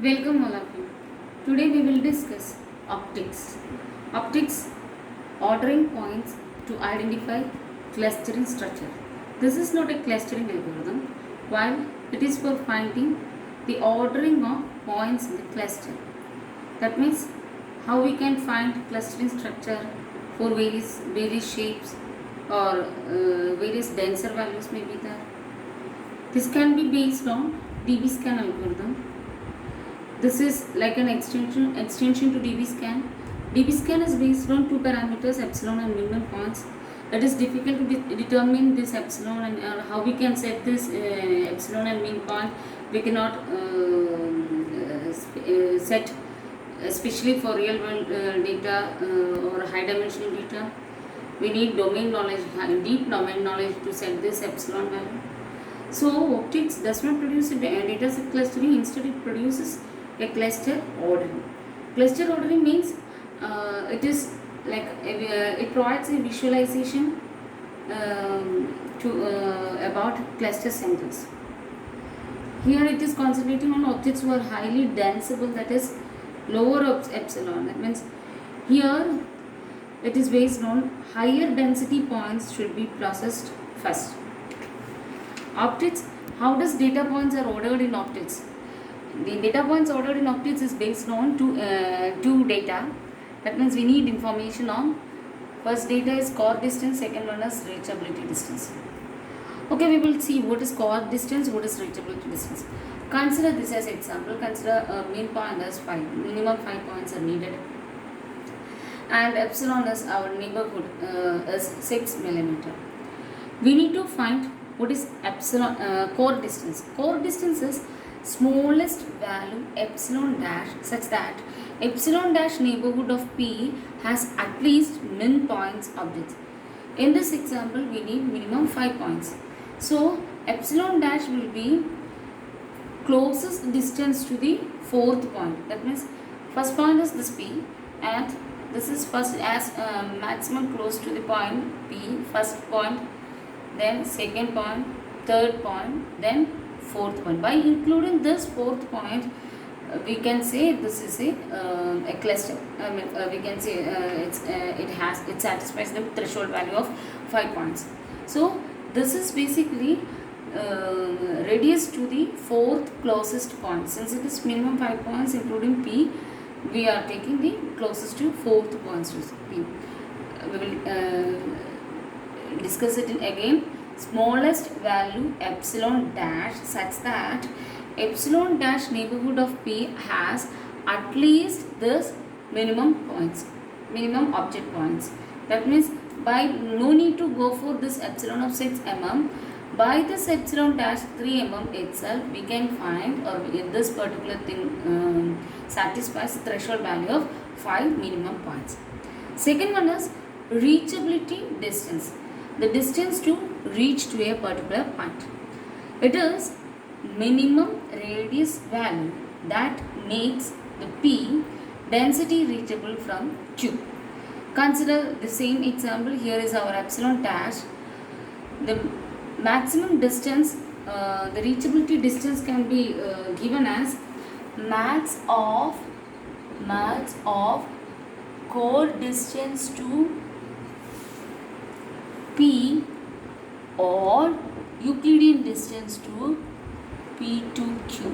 Welcome all of you. Today we will discuss optics. Optics ordering points to identify clustering structure. This is not a clustering algorithm, while it is for finding the ordering of points in the cluster. That means how we can find clustering structure for various shapes or various denser values may be there. This can be based on DB-scan algorithm. This is like an extension to DB-scan. DB-scan is based on two parameters, epsilon and minimum points. It is difficult to determine this epsilon and how we can set this epsilon and min point. We cannot set, especially for real world data or high dimensional data. We need domain knowledge, deep domain knowledge to set this epsilon value. So optics does not produce a data set clustering, instead it produces a cluster ordering. Cluster ordering means it is like it provides a visualization about cluster centers. Here it is concentrating on objects who are highly danceable, that is lower epsilon. That means here it is based on higher density points should be processed first. Optics, how does data points are ordered in optics? The data points ordered in optics is based on two data. That means we need information on first data is chord distance, second one is reachability distance. Okay, we will see what is chord distance, what is reachability distance. Consider this as example. Consider mean point as 5. Minimum 5 points are needed. And epsilon is our neighborhood is 6 millimeter. We need to find what is epsilon chord distance. Chord distance is smallest value epsilon dash such that epsilon dash neighborhood of P has at least min points objects. In this example, we need minimum 5 points. So epsilon dash will be closest distance to the fourth point. That means first point is this P and this is first as maximum close to the point P, first point, then second point, third point, then fourth point. By including this fourth point, we can say this is a cluster. We can say it satisfies the threshold value of 5 points. So this is basically radius to the fourth closest point. Since it is minimum 5 points including P, we are taking the closest to fourth points to P. We will discuss it again. Smallest value epsilon dash such that epsilon dash neighborhood of P has at least this minimum points, minimum object points. That means by no need to go for this epsilon of 6 mm, by this epsilon dash 3 mm itself we can find, or if this particular thing satisfies the threshold value of 5 minimum points. Second one is reachability distance. The distance to reach to a particular point. It is minimum radius value that makes the P density reachable from Q. Consider the same example. Here is our epsilon dash. The maximum distance, the reachability distance can be given as max of chord distance to P or Euclidean distance to P to Q.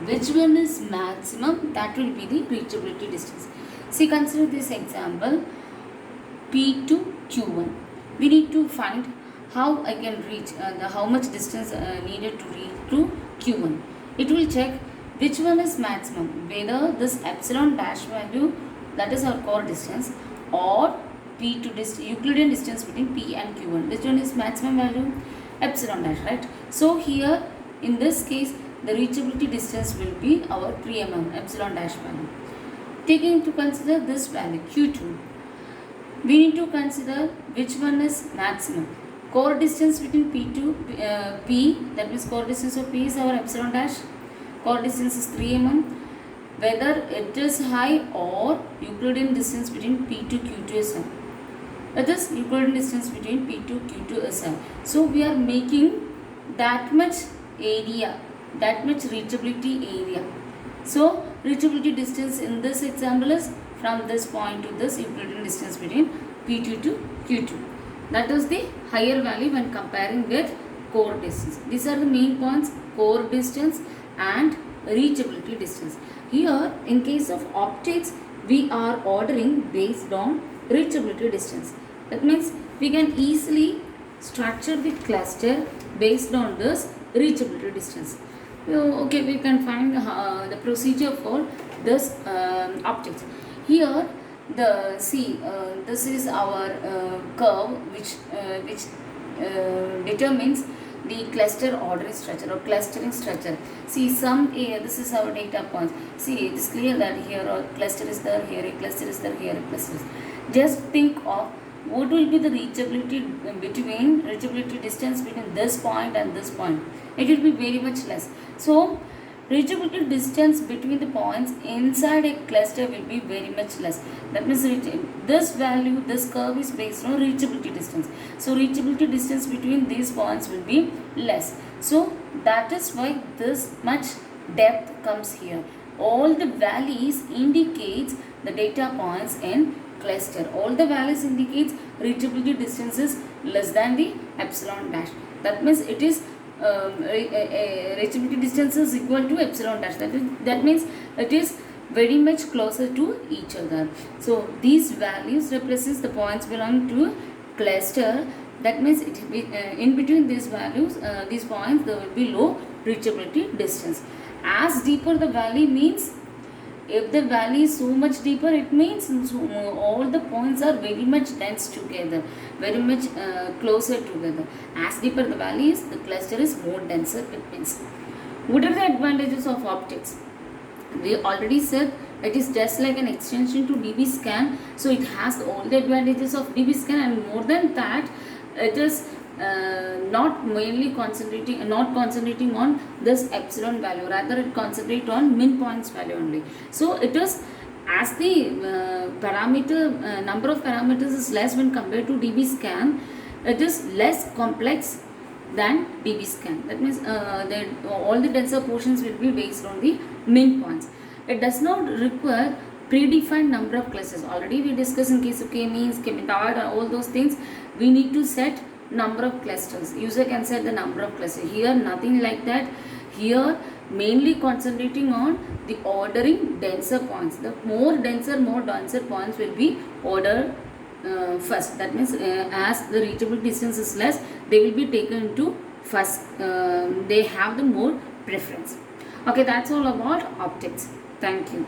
Which one is maximum? That will be the reachability distance. See, consider this example P to Q1. We need to find how I can reach, how much distance needed to reach to Q1. It will check which one is maximum, whether this epsilon dash value, that is our chord distance, or P to Euclidean distance between P and Q1. Which one is maximum value? Epsilon dash, right? So here in this case the reachability distance will be our 3 mm epsilon dash value. Taking into consider this value Q2, we need to consider which one is maximum. Chord distance between P to P, that means chord distance of P is our epsilon dash. Chord distance is 3 mm. Whether it is high or Euclidean distance between P to Q2 is high. That is Euclidean distance between P to Q2 is high. So we are making that much area, that much reachability area. So reachability distance in this example is from this point to this Euclidean distance between P2 to Q2. That is the higher value when comparing with core distance. These are the main points: core distance and reachability distance. Here in case of optics, we are ordering based on reachability distance. That means we can easily structure the cluster based on this reachability distance. Okay, we can find the procedure for this optics. Here the see this is our curve which determines the cluster ordering structure or clustering structure. See this is our data points. See, it is clear that here a cluster is there, here a cluster is there, here a cluster is there. Just think of what will be the reachability distance between this point and this point. It will be very much less. So reachability distance between the points inside a cluster will be very much less. That means this value, this curve is based on reachability distance. So reachability distance between these points will be less. So that is why this much depth comes here. All the values indicates the data points in cluster. All the values indicates reachability distance is less than the epsilon dash. That means it is reachability distance is equal to epsilon dash. That means it is very much closer to each other. So these values represents the points belonging to cluster. That means it in between these values, these points, there will be low reachability distance. As deeper the valley means, if the valley is so much deeper, it means all the points are very much dense together, very much closer together. As deeper the valley is, the cluster is more denser, it means. What are the advantages of optics? We already said it is just like an extension to DB scan. So it has all the advantages of DB scan, and more than that, it is not concentrating on this epsilon value, rather it concentrate on min points value only. So it is, as the number of parameters is less when compared to DB scan, it is less complex than DB scan. That means all the denser portions will be based on the min points. It does not require predefined number of clusters. Already we discussed in case of k-means, k-metard, all those things. We need to set number of clusters. User can set the number of clusters. Here nothing like that. Here mainly concentrating on the ordering denser points. The more denser points will be ordered first. That means as the reachable distance is less, they will be taken to first. They have the more preference. Okay, that's all about optics. Thank you.